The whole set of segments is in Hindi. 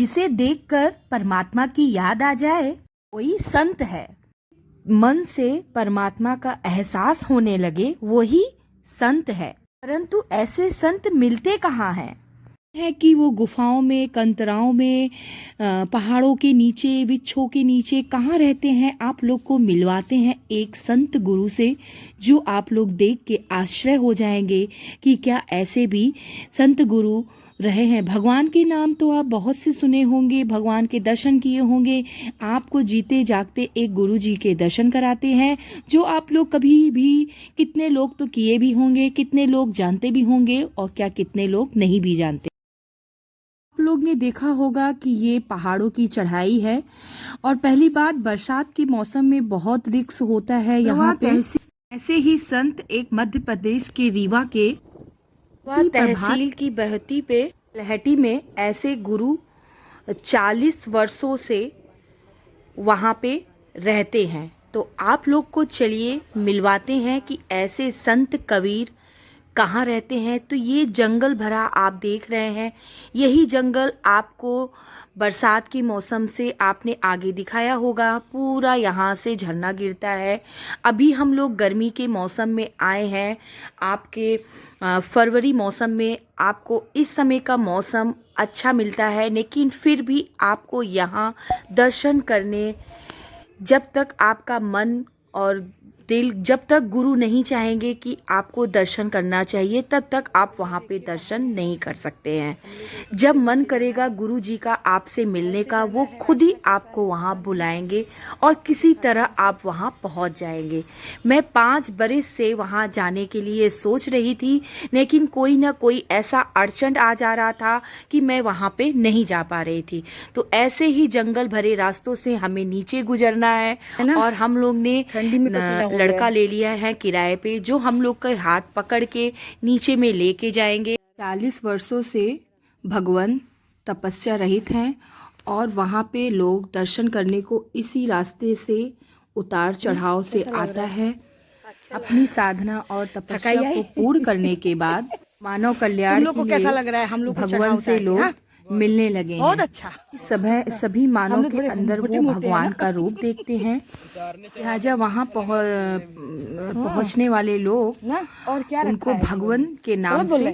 जिसे देखकर परमात्मा की याद आ जाए वही संत है। मन से परमात्मा का एहसास होने लगे वही संत है। परंतु ऐसे संत मिलते कहाँ हैं? है कि वो गुफाओं में, कंतराओं में, पहाड़ों के नीचे, वृक्षों के नीचे कहाँ रहते हैं। आप लोग को मिलवाते हैं एक संत गुरु से, जो आप लोग देख के आश्चर्य हो जाएंगे कि क्या ऐसे भी संत गुरु रहे हैं। भगवान के नाम तो आप बहुत से सुने होंगे, भगवान के दर्शन किए होंगे। आपको जीते जागते एक गुरु जी के दर्शन कराते हैं, जो आप लोग कभी भी, कितने लोग तो किए भी होंगे, कितने लोग जानते भी होंगे, और क्या कितने लोग नहीं भी जानते। आप लोग ने देखा होगा कि ये पहाड़ों की चढ़ाई है, और पहली बात, बरसात के मौसम में बहुत रिस्क होता है यहाँ पे। ऐसे ही संत एक मध्य प्रदेश के रीवा के तहसील की बहती पे लहटी में ऐसे गुरु 40 वर्षों से वहाँ पे रहते हैं। तो आप लोग को चलिए मिलवाते हैं कि ऐसे संत कबीर कहाँ रहते हैं। तो ये जंगल भरा आप देख रहे हैं, यही जंगल आपको बरसात के मौसम से आपने आगे दिखाया होगा। पूरा यहाँ से झरना गिरता है। अभी हम लोग गर्मी के मौसम में आए हैं। आपके फरवरी मौसम में आपको इस समय का मौसम अच्छा मिलता है, लेकिन फिर भी आपको यहाँ दर्शन करने, जब तक आपका मन और दिल, जब तक गुरु नहीं चाहेंगे कि आपको दर्शन करना चाहिए, तब तक आप वहाँ पे दर्शन नहीं कर सकते हैं। जब मन करेगा गुरु जी का आपसे मिलने का, वो खुद ही आपको वहाँ बुलाएंगे और किसी तरह आप वहाँ पहुँच जाएंगे। मैं 5 बरस से वहाँ जाने के लिए सोच रही थी, लेकिन कोई ना कोई ऐसा अड़चन आ जा रहा था कि मैं वहाँ पे नहीं जा पा रही थी। तो ऐसे ही जंगल भरे रास्तों से हमें नीचे गुजरना है, और हम लोग ने लड़का ले लिया है किराए पे, जो हम लोग के हाथ पकड़ के नीचे में लेके जाएंगे। 40 वर्षों से भगवान तपस्या रहित हैं, और वहाँ पे लोग दर्शन करने को इसी रास्ते से उतार चढ़ाव से आता है। अपनी साधना और तपस्या को पूर्ण करने के बाद मानव कल्याण के लिए कैसा लग रहा है, हम लोग भगवान से लोग मिलने लगे। बहुत अच्छा। सभी मानव के अंदर वो भगवान का रूप देखते हैं। लिहाजा वहाँ पहुँचने वाले लोग उनको भगवान के नाम से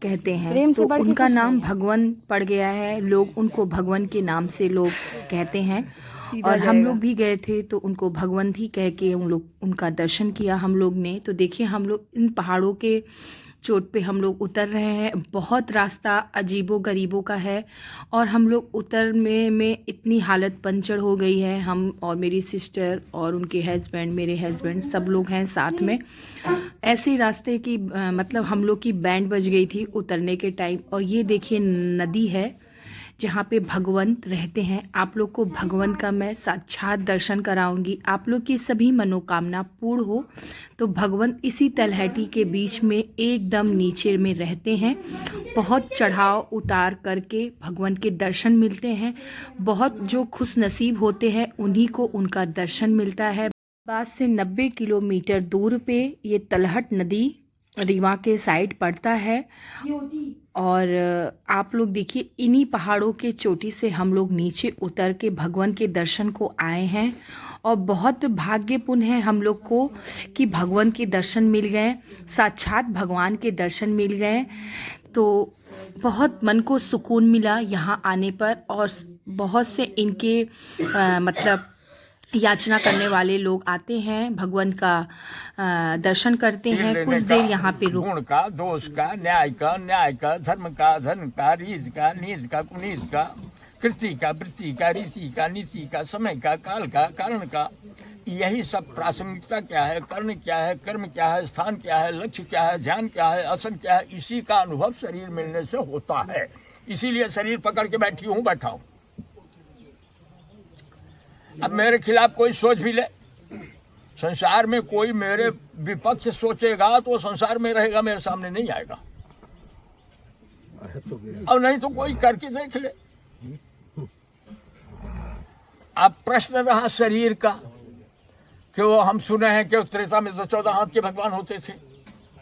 कहते हैं। तो उनका नाम भगवान पड़ गया है, लोग उनको भगवान के नाम से लोग कहते हैं। और हम लोग भी गए थे तो उनको भगवान ही कह के हम लोग उनका दर्शन किया हम लोग ने। तो देखिए, हम लोग इन पहाड़ों के चोट पे हम लोग उतर रहे हैं। बहुत रास्ता अजीबो गरीबों का है, और हम लोग उतरने में इतनी हालत पंचर हो गई है। हम और मेरी सिस्टर और उनके हस्बैंड, मेरे हस्बैंड, सब लोग हैं साथ में। ऐसे रास्ते की मतलब हम लोग की बैंड बज गई थी उतरने के टाइम। और ये देखिए नदी है जहाँ पे भगवान रहते हैं। आप लोग को भगवान का मैं साक्षात दर्शन कराऊंगी। आप लोग की सभी मनोकामना पूर्ण हो। तो भगवान इसी तलहटी के बीच में एकदम नीचे में रहते हैं। बहुत चढ़ाव उतार करके भगवान के दर्शन मिलते हैं। बहुत जो खुश नसीब होते हैं उन्हीं को उनका दर्शन मिलता है। बास से 90 किलोमीटर दूर पे ये तलहट नदी रीवा के साइड पड़ता है। और आप लोग देखिए, इन्हीं पहाड़ों के चोटी से हम लोग नीचे उतर के भगवान के दर्शन को आए हैं। और बहुत भाग्यपूर्ण है हम लोग को कि भगवान के दर्शन मिल गए, साक्षात भगवान के दर्शन मिल गए। तो बहुत मन को सुकून मिला यहाँ आने पर। और बहुत से इनके मतलब याचना करने वाले लोग आते हैं, भगवान का दर्शन करते हैं, कुछ देर यहाँ पे रुक। गुण का, दोष का, न्याय का, धर्म का, धन का, रीज का, नीज का, कुनीज का, कृति का, वृत्ति का, रीति का, नीति का, समय का, काल का, कारण का, यही सब प्रासंगिकता क्या है, कर्ण क्या है, कर्म क्या है, स्थान क्या है, लक्ष्य क्या है, ध्यान क्या है, आसन क्या है, इसी का अनुभव शरीर मिलने से होता है। इसीलिए शरीर पकड़ के बैठा हूँ। अब मेरे खिलाफ कोई सोच भी ले, संसार में कोई मेरे विपक्ष सोचेगा तो संसार में रहेगा, मेरे सामने नहीं आएगा। और नहीं तो कोई करके देख ले। अब प्रश्न रहा शरीर का कि वो हम सुने हैं कि त्रेता में तो 14 हाथ के भगवान होते थे,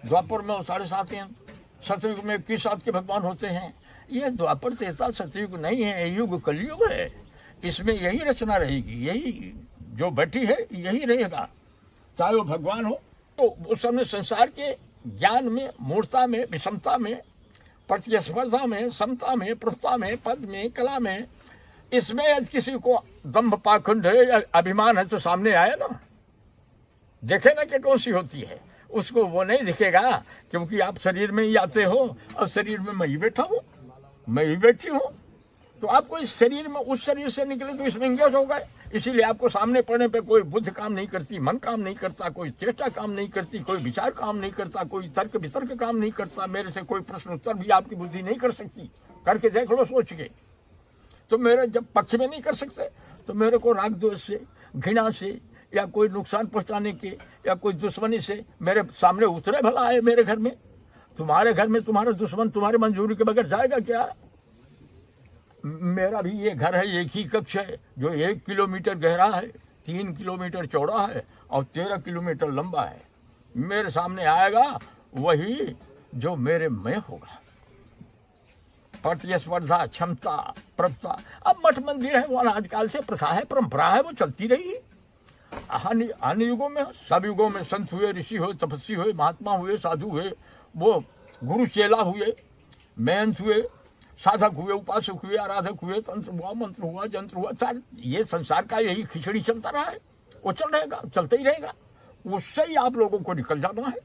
द्वापर में 7.5 हैं, सतयुग में 21 हाथ के भगवान होते हैं, ये द्वापर त्रेता सतयुग नहीं है, युग कलयुग है। इसमें यही रचना रहेगी, यही जो बैठी है यही रहेगा, चाहे वो भगवान हो। तो उस समय संसार के ज्ञान में, मूर्ता में, विषमता में, प्रतिस्पर्धा में, समता में, प्रभुता में, पद में, कला में, इसमें यदि किसी को दंभ पाखंड है या अभिमान है तो सामने आए ना, देखे ना कि कौन सी होती है, उसको वो नहीं दिखेगा, क्योंकि आप शरीर में ही आते हो और शरीर में मैं ही बैठा हूँ, मैं ही बैठी हूँ। तो आपको इस शरीर में, उस शरीर से निकले तो इसमें इंगेज हो गए। इसीलिए आपको सामने पड़ने पे कोई बुद्ध काम नहीं करती, मन काम नहीं करता, कोई चेष्टा काम नहीं करती, कोई विचार काम नहीं करता, कोई तर्क वितर्क काम नहीं करता। मेरे से कोई प्रश्न उत्तर भी आपकी बुद्धि नहीं कर सकती, करके देख लो सोच के। तो मेरे जब पक्ष में नहीं कर सकते तो मेरे को राग द्वेष से, घृणा से, या कोई नुकसान पहुंचाने के, या कोई दुश्मनी से मेरे सामने उतरे भला आए मेरे घर में। तुम्हारे घर में तुम्हारा दुश्मन तुम्हारे मंजूरी के बगैर जाएगा क्या? मेरा भी ये घर है, एक ही कक्ष है जो 1 किलोमीटर गहरा है, 3 किलोमीटर चौड़ा है और 13 किलोमीटर लंबा है। मेरे सामने आएगा वही जो मेरे में होगा। प्रतिस्पर्धा, क्षमता, प्रभुता। अब मठ मंदिर है, वो अनाजकाल से प्रथा है, परंपरा है, वो चलती रही। अन्य युगों में, सब युगों में संत हुए, ऋषि हुए, तपस्वी हुए, महात्मा हुए, साधु हुए, वो गुरु चेला हुए, महंत हुए, साधक हुए, उपासक हुए, आराधक हुए, तंत्र हुआ, मंत्र हुआ, जंत्र हुआ। सारे ये संसार का यही खिचड़ी चलता रहा है, वो चल रहेगा, चलता ही रहेगा। उससे ही आप लोगों को निकल जाना है,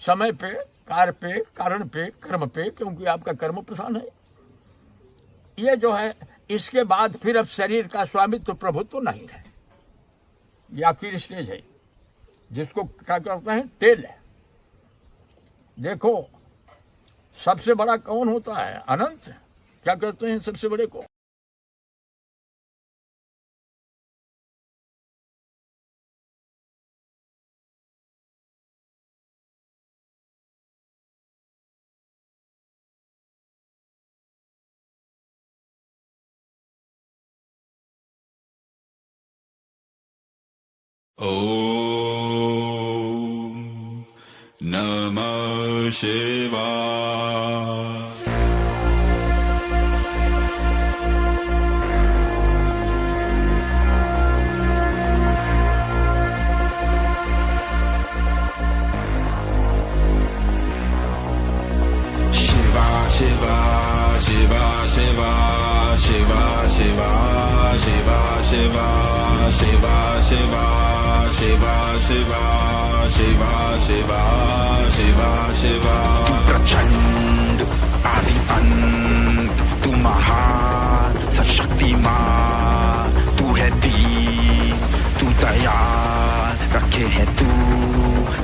समय पे, कार्य पे, कारण पे, कर्म पे, क्योंकि आपका कर्म प्रधान है। ये जो है, इसके बाद फिर अब शरीर का स्वामित्व तो प्रभुत्व तो नहीं है। ये आखिरी स्टेज है, जिसको क्या कहते हैं, टेल है। देखो सबसे बड़ा कौन होता है? अनंत। क्या कहते हैं सबसे बड़े को? Om Namah Shivaya. Shiva, Shiva, Shiva, Shiva, Shiva, Shiva, Shiva, Shiva, Shiva, Shiva, Shiva, Shiva, Shiva, Shiva, Shiva, Shiva. तू प्रचंड आदि अंत, तू महान सशक्तिमान, तू है दीन, तू दयाल, रखे है तू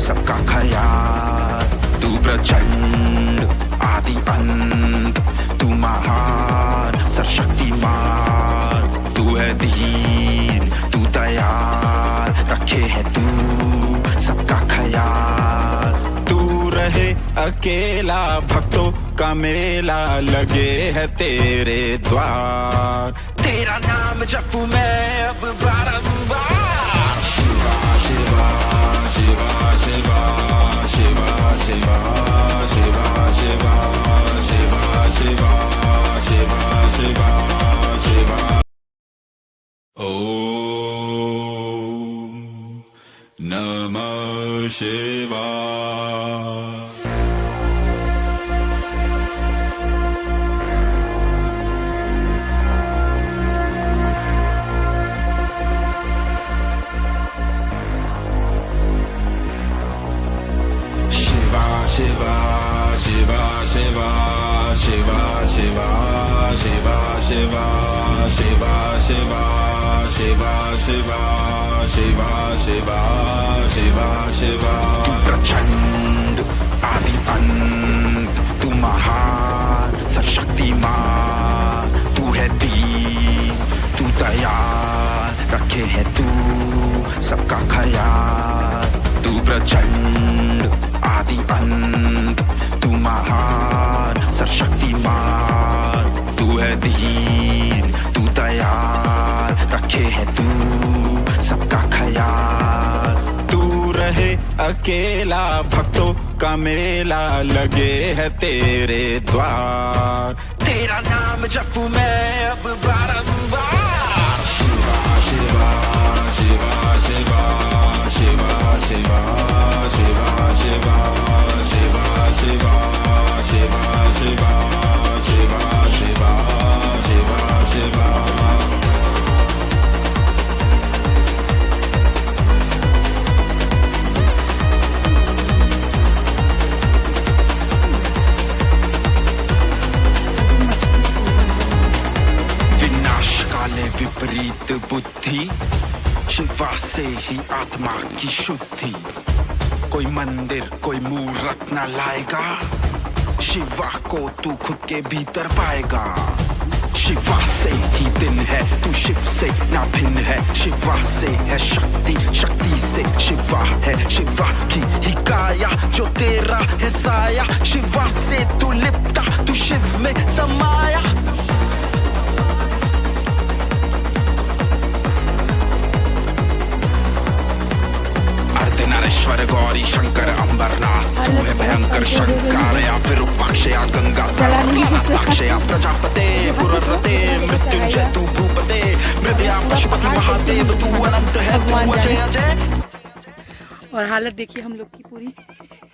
सबका ख्याल। तू प्रचंड आदि अंत, तू महान सर्वशक्तिमान, तू है दीन, तू दयाल, रखे है तू सबका ख्याल। तू रहे अकेला, भक्तों का मेला लगे है तेरे द्वार। तेरा नाम जपू मैं अब बारंबार। शिवा शिवा शिवा शिवा शिवा शिवा शिवा शिवा शिवा शिवा शिवा शिवा शिवा। ओम नमः शिवाय। Shiva, Shiva, Shiva, Shiva, Shiva, Shiva, Shiva, Shiva, Shiva, Shiva, Shiva, Shiva, Shiva, Shiva, Shiva. तू प्रचंड आदि अंत, तू महान सर्वशक्तिमान, तू है दीन, तू दयाल, रखे है तू सबका ख्याल। तू प्रचंड आदि अंत, तू महान सर्वशक्तिमान, तू है दीन, तू दयाल, रखे है तू सबका ख्याल। तू रहे अकेला, भक्तों का मेला लगे है तेरे द्वार। तेरा नाम जपूं मैं अब बारंबार। शिवा शिवा शिवा शिवा शिवा शिवा शिवा शिवा शिवा शिवा शिवा शिवा शिवा शिवा शिवा शिवा। विपरीत बुद्धि शिवा से ही आत्मा की शुद्धि। कोई मंदिर कोई मूर्त न लाएगा, शिवा को तू खुद के भीतर पाएगा। शिवा से ही दिन है, तू शिव से ना भिन्न है। शिवा से है शक्ति, शक्ति से शिवा है। शिवा की ही काया जो तेरा है साया। शिवा से तू लिपटा, तू शिव में समाया। नरेश्वर गौरी शंकर अंबरनाथ, तू है भयंकर शंकर या विरूपाक्ष या गंगा ताक्ष या प्रजापते पुररते मृत्युंजय तू भूपते मृदया पशुपति महादेव तू अनंत है तू अजय अजय। और हालत देखिए हम लोग की पूरी।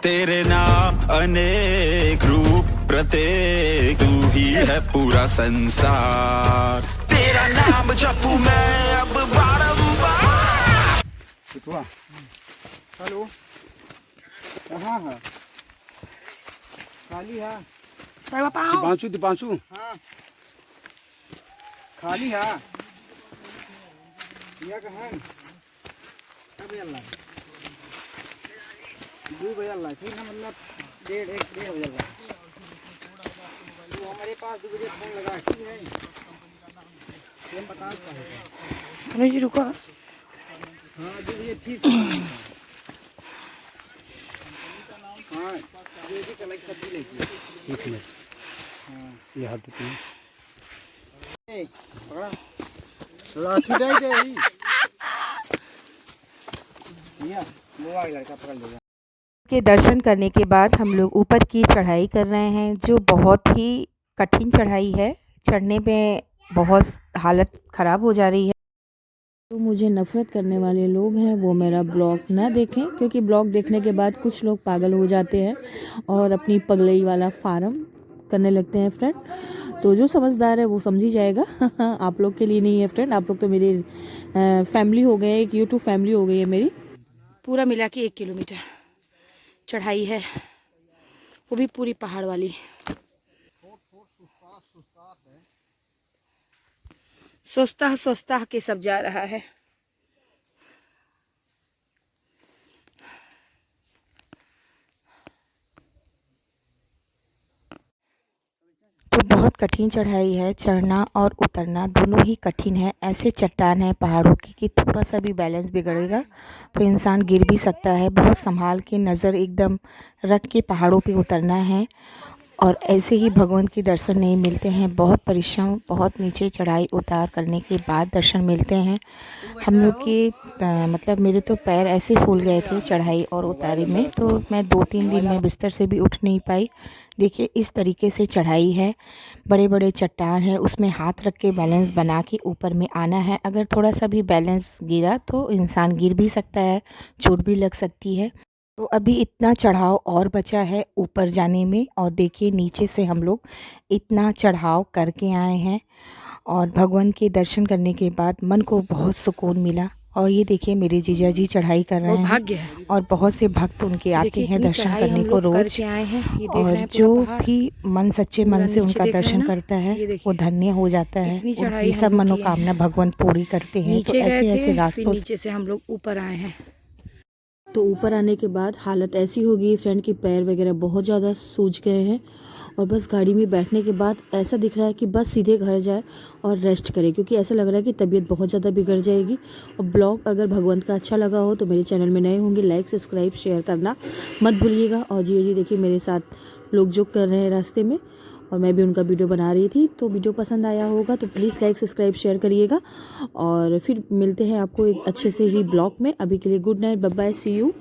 तेरे नाम अनेक रूप प्रत्येक, तू ही है पूरा संसार। तेरा नाम जपूं मैं अब बारंबार। हेलो कहाँ है? खाली है दीपांशु? दीपांशु हाँ खाली है। यह कहाँ है? कब अल्लाह 2 बजे अल्लाह ठीक ना, मतलब 1:30 बजे अल्लाह। तो हमारे पास 2 बजे फोन लगा ठीक है। हम बता अनुज जी रुको। हाँ 2 बजे ठीक। हाँ ये भी कल की सब्जी लेती है इसमें। हाँ ये हाथ देती है। पकड़ा लाठी दे दे ये मोबाइल लड़का पकड़ लेगा। के दर्शन करने के बाद हम लोग ऊपर की चढ़ाई कर रहे हैं, जो बहुत ही कठिन चढ़ाई है। चढ़ने में बहुत हालत ख़राब हो जा रही है। तो मुझे नफ़रत करने वाले लोग हैं वो मेरा ब्लॉग ना देखें, क्योंकि ब्लॉग देखने के बाद कुछ लोग पागल हो जाते हैं और अपनी पगलई वाला फार्म करने लगते हैं फ्रेंड। तो जो समझदार है वो समझ ही जाएगा। आप लोग के लिए नहीं है फ्रेंड, आप लोग तो मेरी फैमिली हो गए, एक यूट्यूब फैमिली हो गई है मेरी। पूरा मिला के 1 किलोमीटर चढ़ाई है, वो भी पूरी पहाड़ वाली। सोचता के सब जा रहा है। तो बहुत कठिन चढ़ाई है, चढ़ना और उतरना दोनों ही कठिन है। ऐसे चट्टान है पहाड़ों की कि थोड़ा सा भी बैलेंस बिगड़ेगा तो इंसान गिर भी सकता है। बहुत संभाल के नज़र एकदम रख के पहाड़ों पे उतरना है, और ऐसे ही भगवान के दर्शन नहीं मिलते हैं। बहुत परिश्रम, बहुत नीचे चढ़ाई उतार करने के बाद दर्शन मिलते हैं। हम लोग के मतलब मेरे तो पैर ऐसे फूल गए थे चढ़ाई और उतारी में, तो मैं 2-3 दिन में बिस्तर से भी उठ नहीं पाई। देखिए इस तरीके से चढ़ाई है, बड़े बड़े चट्टान है, उसमें हाथ रख के बैलेंस बना के ऊपर में आना है। अगर थोड़ा सा भी बैलेंस गिरा तो इंसान गिर भी सकता है, चोट भी लग सकती है। तो अभी इतना चढ़ाव और बचा है ऊपर जाने में, और देखिए नीचे से हम लोग इतना चढ़ाव करके आए हैं और भगवान के दर्शन करने के बाद मन को बहुत सुकून मिला। और ये देखिए मेरे जीजा जी चढ़ाई कर रहे हैं, भाग्य है। और बहुत से भक्त उनके आते हैं दर्शन करने को रोज, और जो भी मन सच्चे मन से उनका दर्शन करता है वो धन्य हो जाता है। उनकी सब मनोकामना भगवान पूरी करते हैं। तो ऐसे रास्तों नीचे से हम लोग ऊपर आए हैं। तो ऊपर आने के बाद हालत ऐसी हो गई फ्रेंड कि पैर वगैरह बहुत ज़्यादा सूज गए हैं, और बस गाड़ी में बैठने के बाद ऐसा दिख रहा है कि बस सीधे घर जाए और रेस्ट करे, क्योंकि ऐसा लग रहा है कि तबीयत बहुत ज़्यादा बिगड़ जाएगी। और ब्लॉग अगर भगवंत का अच्छा लगा हो तो मेरे चैनल में नए होंगे, लाइक सब्सक्राइब शेयर करना मत भूलिएगा। और जी देखिए मेरे साथ लोग जो कर रहे हैं रास्ते में, और मैं भी उनका वीडियो बना रही थी। तो वीडियो पसंद आया होगा तो प्लीज़ लाइक सब्सक्राइब शेयर करिएगा, और फिर मिलते हैं आपको एक अच्छे से ही ब्लॉग में। अभी के लिए good night, bye bye, see you.